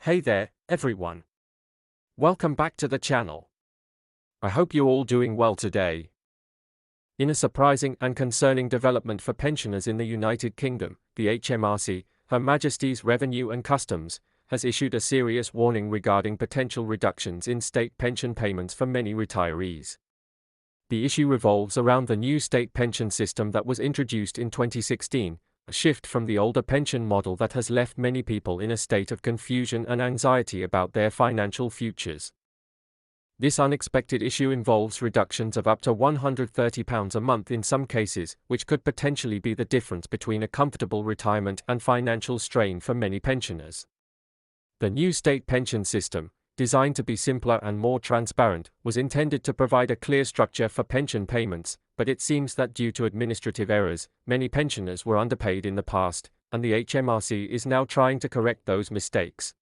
Hey there, everyone. Welcome back to the channel. I hope you're all doing well today. In a surprising and concerning development for pensioners in the United Kingdom, the HMRC, Her Majesty's Revenue and Customs, has issued a serious warning regarding potential reductions in state pension payments for many retirees. The issue revolves around the new state pension system that was introduced in 2016, a shift from the older pension model that has left many people in a state of confusion and anxiety about their financial futures. This unexpected issue involves reductions of up to £130 a month in some cases, which could potentially be the difference between a comfortable retirement and financial strain for many pensioners. The new state pension system, designed to be simpler and more transparent, was intended to provide a clear structure for pension payments, but it seems that due to administrative errors, many pensioners were underpaid in the past, and the HMRC is now trying to correct those mistakes.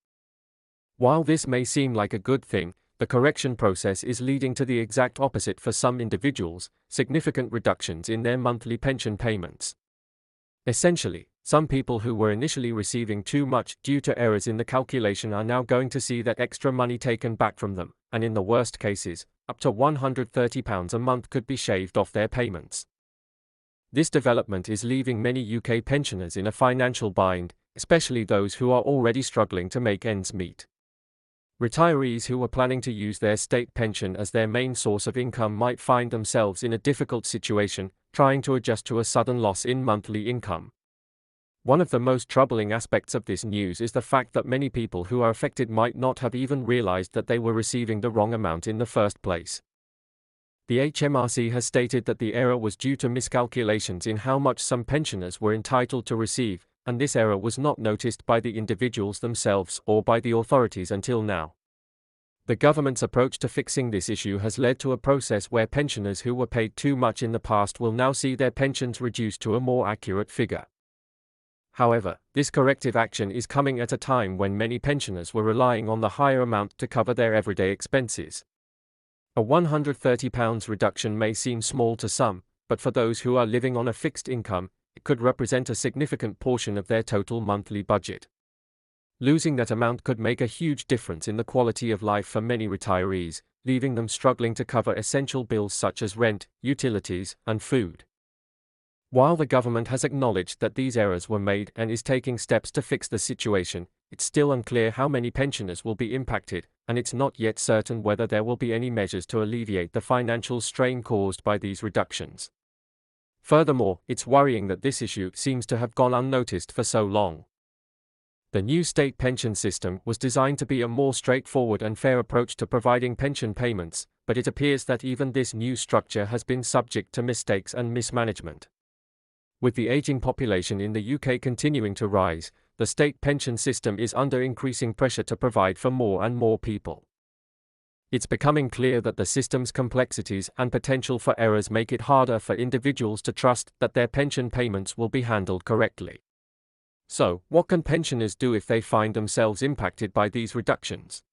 While this may seem like a good thing, the correction process is leading to the exact opposite for some individuals: significant reductions in their monthly pension payments. Essentially, some people who were initially receiving too much due to errors in the calculation are now going to see that extra money taken back from them, and in the worst cases, up to £130 a month could be shaved off their payments. This development is leaving many UK pensioners in a financial bind, especially those who are already struggling to make ends meet. Retirees who were planning to use their state pension as their main source of income might find themselves in a difficult situation, trying to adjust to a sudden loss in monthly income. One of the most troubling aspects of this news is the fact that many people who are affected might not have even realized that they were receiving the wrong amount in the first place. The HMRC has stated that the error was due to miscalculations in how much some pensioners were entitled to receive, and this error was not noticed by the individuals themselves or by the authorities until now. The government's approach to fixing this issue has led to a process where pensioners who were paid too much in the past will now see their pensions reduced to a more accurate figure. However, this corrective action is coming at a time when many pensioners were relying on the higher amount to cover their everyday expenses. A £130 reduction may seem small to some, but for those who are living on a fixed income, it could represent a significant portion of their total monthly budget. Losing that amount could make a huge difference in the quality of life for many retirees, leaving them struggling to cover essential bills such as rent, utilities, and food. While the government has acknowledged that these errors were made and is taking steps to fix the situation, it's still unclear how many pensioners will be impacted, and it's not yet certain whether there will be any measures to alleviate the financial strain caused by these reductions. Furthermore, it's worrying that this issue seems to have gone unnoticed for so long. The new state pension system was designed to be a more straightforward and fair approach to providing pension payments, but it appears that even this new structure has been subject to mistakes and mismanagement. With the aging population in the UK continuing to rise, the state pension system is under increasing pressure to provide for more and more people. It's becoming clear that the system's complexities and potential for errors make it harder for individuals to trust that their pension payments will be handled correctly. So, what can pensioners do if they find themselves impacted by these reductions?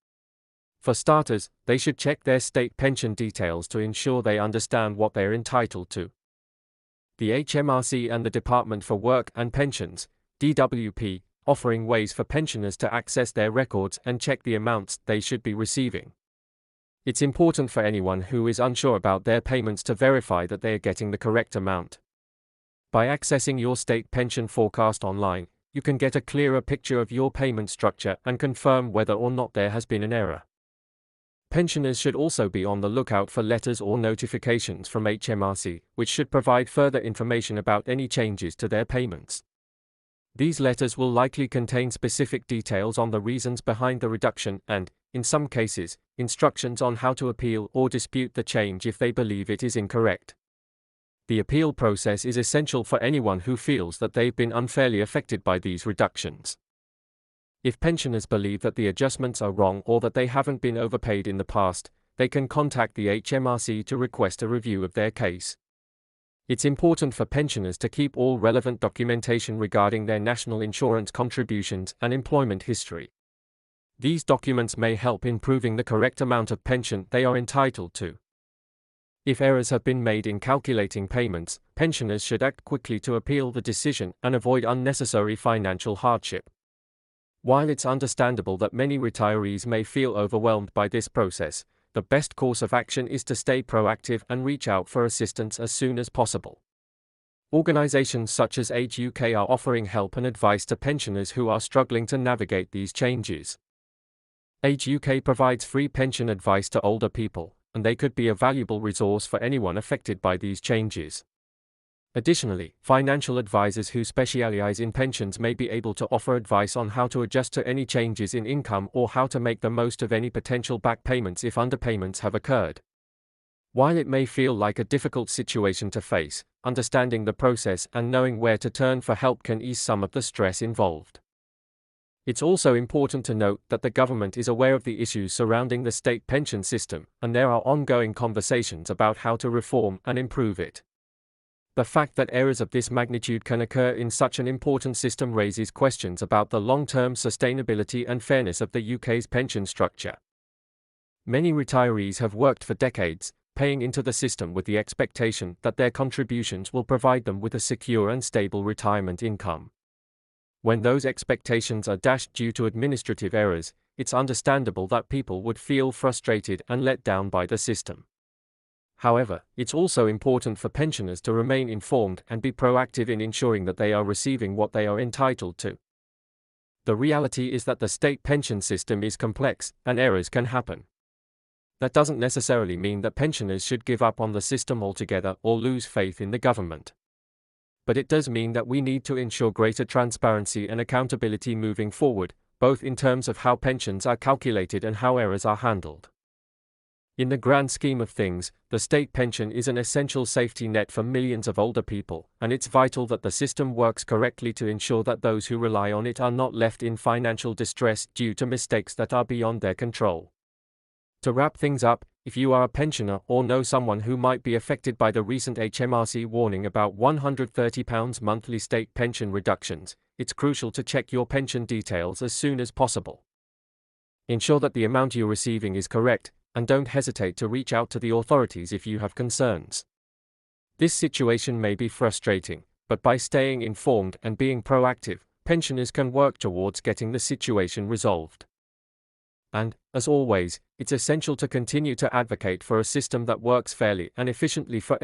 For starters, they should check their state pension details to ensure they understand what they're entitled to. The HMRC and the Department for Work and Pensions, DWP, offering ways for pensioners to access their records and check the amounts they should be receiving. It's important for anyone who is unsure about their payments to verify that they are getting the correct amount. By accessing your state pension forecast online, you can get a clearer picture of your payment structure and confirm whether or not there has been an error. Pensioners should also be on the lookout for letters or notifications from HMRC, which should provide further information about any changes to their payments. These letters will likely contain specific details on the reasons behind the reduction and, in some cases, instructions on how to appeal or dispute the change if they believe it is incorrect. The appeal process is essential for anyone who feels that they've been unfairly affected by these reductions. If pensioners believe that the adjustments are wrong or that they haven't been overpaid in the past, they can contact the HMRC to request a review of their case. It's important for pensioners to keep all relevant documentation regarding their national insurance contributions and employment history. These documents may help in proving the correct amount of pension they are entitled to. If errors have been made in calculating payments, pensioners should act quickly to appeal the decision and avoid unnecessary financial hardship. While it's understandable that many retirees may feel overwhelmed by this process, the best course of action is to stay proactive and reach out for assistance as soon as possible. Organizations such as Age UK are offering help and advice to pensioners who are struggling to navigate these changes. Age UK provides free pension advice to older people, and they could be a valuable resource for anyone affected by these changes. Additionally, financial advisors who specialize in pensions may be able to offer advice on how to adjust to any changes in income or how to make the most of any potential back payments if underpayments have occurred. While it may feel like a difficult situation to face, understanding the process and knowing where to turn for help can ease some of the stress involved. It's also important to note that the government is aware of the issues surrounding the state pension system, and there are ongoing conversations about how to reform and improve it. The fact that errors of this magnitude can occur in such an important system raises questions about the long-term sustainability and fairness of the UK's pension structure. Many retirees have worked for decades, paying into the system with the expectation that their contributions will provide them with a secure and stable retirement income. When those expectations are dashed due to administrative errors, it's understandable that people would feel frustrated and let down by the system. However, it's also important for pensioners to remain informed and be proactive in ensuring that they are receiving what they are entitled to. The reality is that the state pension system is complex, and errors can happen. That doesn't necessarily mean that pensioners should give up on the system altogether or lose faith in the government. But it does mean that we need to ensure greater transparency and accountability moving forward, both in terms of how pensions are calculated and how errors are handled. In the grand scheme of things, the state pension is an essential safety net for millions of older people, and it's vital that the system works correctly to ensure that those who rely on it are not left in financial distress due to mistakes that are beyond their control. To wrap things up, if you are a pensioner or know someone who might be affected by the recent HMRC warning about £130 monthly state pension reductions, it's crucial to check your pension details as soon as possible. Ensure that the amount you're receiving is correct, and don't hesitate to reach out to the authorities if you have concerns. This situation may be frustrating, but by staying informed and being proactive, pensioners can work towards getting the situation resolved. And, as always, it's essential to continue to advocate for a system that works fairly and efficiently for everyone.